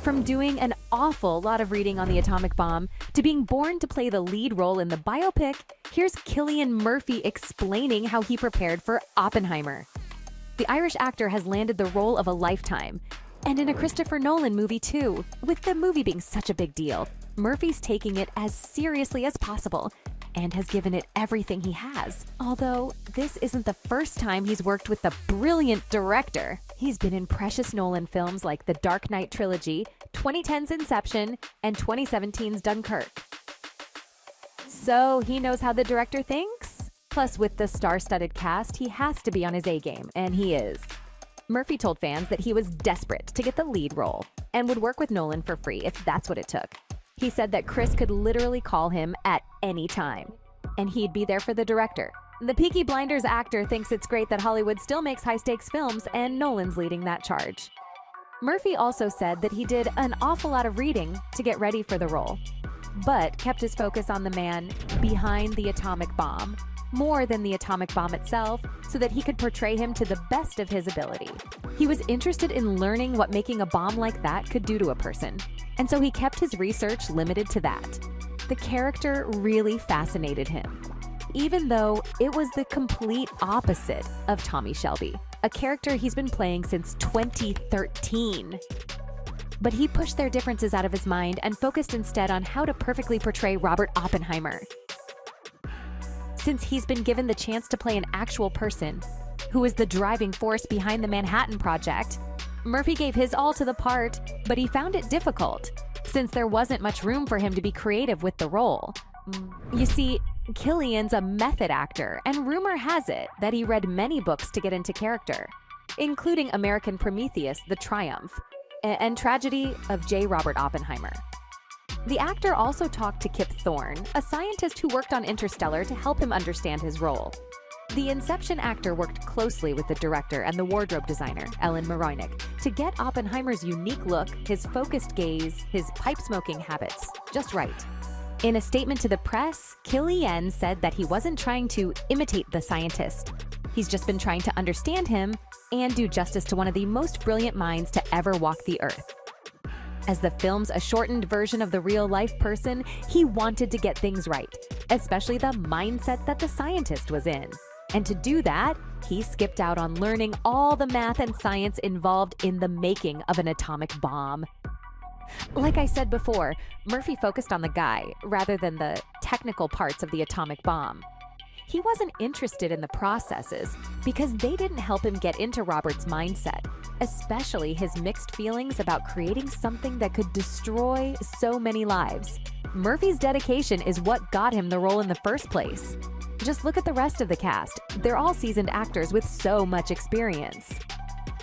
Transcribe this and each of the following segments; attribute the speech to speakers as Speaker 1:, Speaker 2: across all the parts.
Speaker 1: From doing an awful lot of reading on the atomic bomb to being born to play the lead role in the biopic, here's Cillian Murphy explaining how he prepared for Oppenheimer. The Irish actor has landed the role of a lifetime, and in a Christopher Nolan movie too. With the movie being such a big deal, Murphy's taking it as seriously as possible and has given it everything he has. Although this isn't the first time he's worked with the brilliant director. He's been in precious Nolan films like the Dark Knight trilogy, 2010's Inception, and 2017's Dunkirk. So he knows how the director thinks? Plus, with the star-studded cast, he has to be on his A-game, and he is. Murphy told fans that he was desperate to get the lead role and would work with Nolan for free if that's what it took. He said that Chris could literally call him at any time, and he'd be there for the director. The Peaky Blinders actor thinks it's great that Hollywood still makes high-stakes films, and Nolan's leading that charge. Murphy also said that he did an awful lot of reading to get ready for the role, but kept his focus on the man behind the atomic bomb, more than the atomic bomb itself, so that he could portray him to the best of his ability. He was interested in learning what making a bomb like that could do to a person, and so he kept his research limited to that. The character really fascinated him, even though it was the complete opposite of Tommy Shelby, a character he's been playing since 2013. But he pushed their differences out of his mind and focused instead on how to perfectly portray Robert Oppenheimer. Since he's been given the chance to play an actual person who is the driving force behind the Manhattan Project, Murphy gave his all to the part, but he found it difficult, since there wasn't much room for him to be creative with the role. You see, Cillian's a method actor, and rumor has it that he read many books to get into character, including American Prometheus, The Triumph, and Tragedy of J. Robert Oppenheimer. The actor also talked to Kip Thorne, a scientist who worked on Interstellar, to help him understand his role. The Inception actor worked closely with the director and the wardrobe designer, Ellen Moronick, to get Oppenheimer's unique look, his focused gaze, his pipe-smoking habits just right. In a statement to the press, Cillian said that he wasn't trying to imitate the scientist. He's just been trying to understand him and do justice to one of the most brilliant minds to ever walk the earth. As the film's a shortened version of the real-life person, he wanted to get things right, especially the mindset that the scientist was in. And to do that, he skipped out on learning all the math and science involved in the making of an atomic bomb. Like I said before, Murphy focused on the guy rather than the technical parts of the atomic bomb. He wasn't interested in the processes because they didn't help him get into Robert's mindset, especially his mixed feelings about creating something that could destroy so many lives. Murphy's dedication is what got him the role in the first place. Just look at the rest of the cast. They're all seasoned actors with so much experience.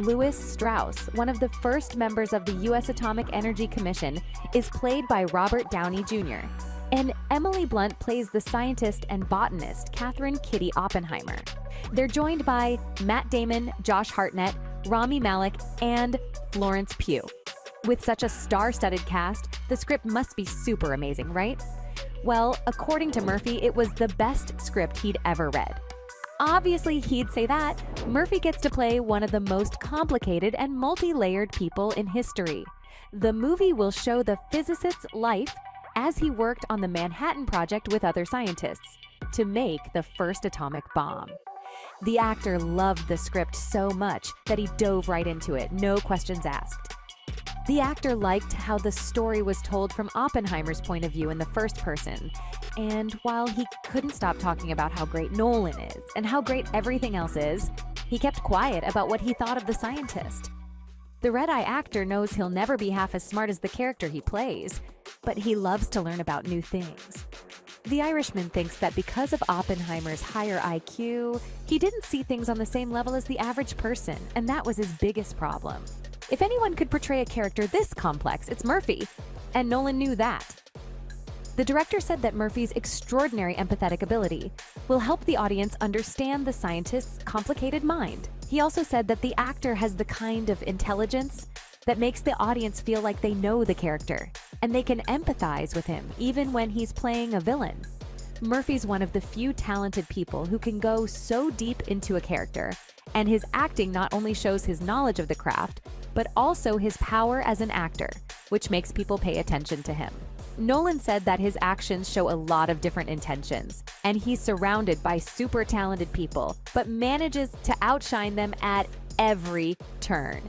Speaker 1: Lewis Strauss, one of the first members of the U.S. Atomic Energy Commission, is played by Robert Downey Jr., and Emily Blunt plays the scientist and botanist Catherine Kitty Oppenheimer. They're joined by Matt Damon, Josh Hartnett, Rami Malek, and Florence Pugh. With such a star-studded cast, the script must be super amazing, right? Well, according to Murphy, it was the best script he'd ever read. Obviously, he'd say that. Murphy gets to play one of the most complicated and multi-layered people in history. The movie will show the physicist's life as he worked on the Manhattan Project with other scientists to make the first atomic bomb. The actor loved the script so much that he dove right into it, no questions asked. The actor liked how the story was told from Oppenheimer's point of view in the first person, and while he couldn't stop talking about how great Nolan is and how great everything else is, he kept quiet about what he thought of the scientist. The red-eye actor knows he'll never be half as smart as the character he plays, but he loves to learn about new things. The Irishman thinks that because of Oppenheimer's higher IQ, he didn't see things on the same level as the average person, and that was his biggest problem. If anyone could portray a character this complex, it's Murphy, and Nolan knew that. The director said that Murphy's extraordinary empathetic ability will help the audience understand the scientist's complicated mind. He also said that the actor has the kind of intelligence that makes the audience feel like they know the character, and they can empathize with him even when he's playing a villain. Murphy's one of the few talented people who can go so deep into a character, and his acting not only shows his knowledge of the craft, but also his power as an actor. which makes people pay attention to him. Nolan said that his actions show a lot of different intentions, and he's surrounded by super talented people, but manages to outshine them at every turn.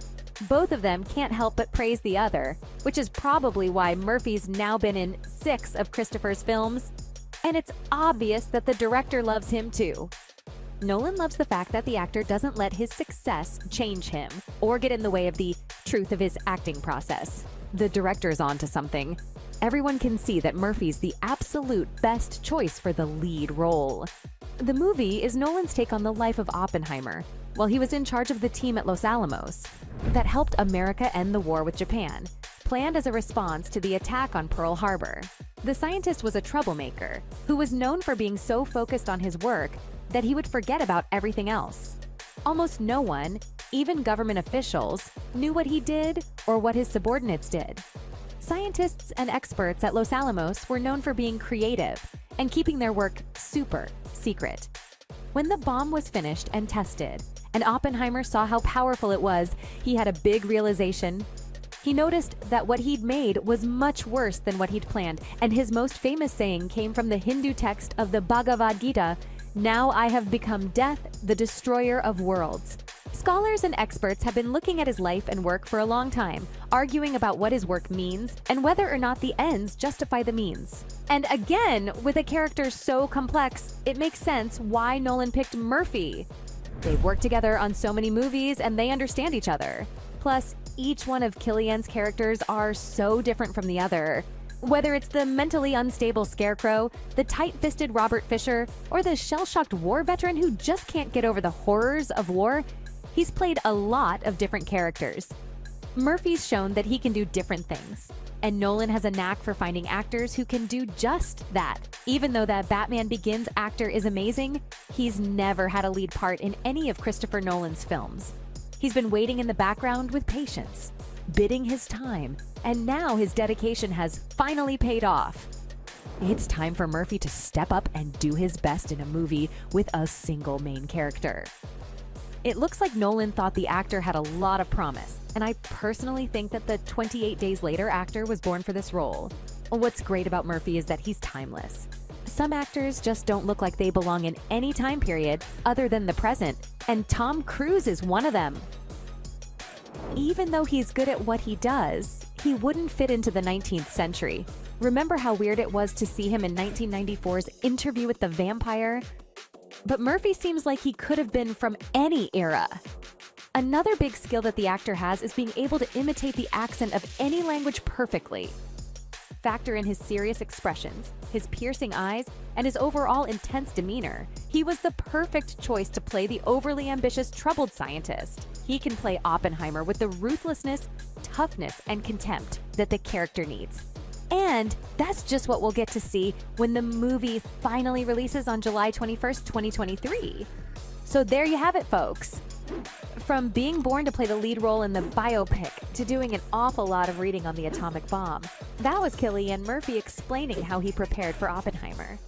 Speaker 1: Both of them can't help but praise the other, which is probably why Murphy's now been in 6 of Christopher's films, and it's obvious that the director loves him too. Nolan loves the fact that the actor doesn't let his success change him or get in the way of the truth of his acting process. The director's onto something. Everyone can see that Murphy's the absolute best choice for the lead role. The movie is Nolan's take on the life of Oppenheimer while he was in charge of the team at Los Alamos that helped America end the war with Japan, planned as a response to the attack on Pearl Harbor. The scientist was a troublemaker who was known for being so focused on his work that he would forget about everything else. Almost no one, even government officials, knew what he did or what his subordinates did. Scientists and experts at Los Alamos were known for being creative and keeping their work super secret. When the bomb was finished and tested, and Oppenheimer saw how powerful it was, he had a big realization. He noticed that what he'd made was much worse than what he'd planned, and his most famous saying came from the Hindu text of the Bhagavad Gita, "Now I have become death, the destroyer of worlds." Scholars and experts have been looking at his life and work for a long time, arguing about what his work means and whether or not the ends justify the means. And again, with a character so complex, it makes sense why Nolan picked Murphy. They've worked together on so many movies and they understand each other. Plus, each one of Cillian's characters are so different from the other. Whether it's the mentally unstable Scarecrow, the tight-fisted Robert Fisher, or the shell-shocked war veteran who just can't get over the horrors of war, he's played a lot of different characters. Murphy's shown that he can do different things, and Nolan has a knack for finding actors who can do just that. Even though that Batman Begins actor is amazing, he's never had a lead part in any of Christopher Nolan's films. He's been waiting in the background with patience, biding his time, and now his dedication has finally paid off. It's time for Murphy to step up and do his best in a movie with a single main character. It looks like Nolan thought the actor had a lot of promise, and I personally think that the 28 Days Later actor was born for this role. What's great about Murphy is that he's timeless. Some actors just don't look like they belong in any time period other than the present, and Tom Cruise is one of them. Even though he's good at what he does, he wouldn't fit into the 19th century. Remember how weird it was to see him in 1994's Interview with the Vampire? But Murphy seems like he could have been from any era. Another big skill that the actor has is being able to imitate the accent of any language perfectly. Factor in his serious expressions, his piercing eyes, and his overall intense demeanor. He was the perfect choice to play the overly ambitious, troubled scientist. He can play Oppenheimer with the ruthlessness, toughness, and contempt that the character needs. And that's just what we'll get to see when the movie finally releases on July 21st, 2023. So there you have it, folks. From being born to play the lead role in the biopic to doing an awful lot of reading on the atomic bomb, that was Cillian Murphy explaining how he prepared for Oppenheimer.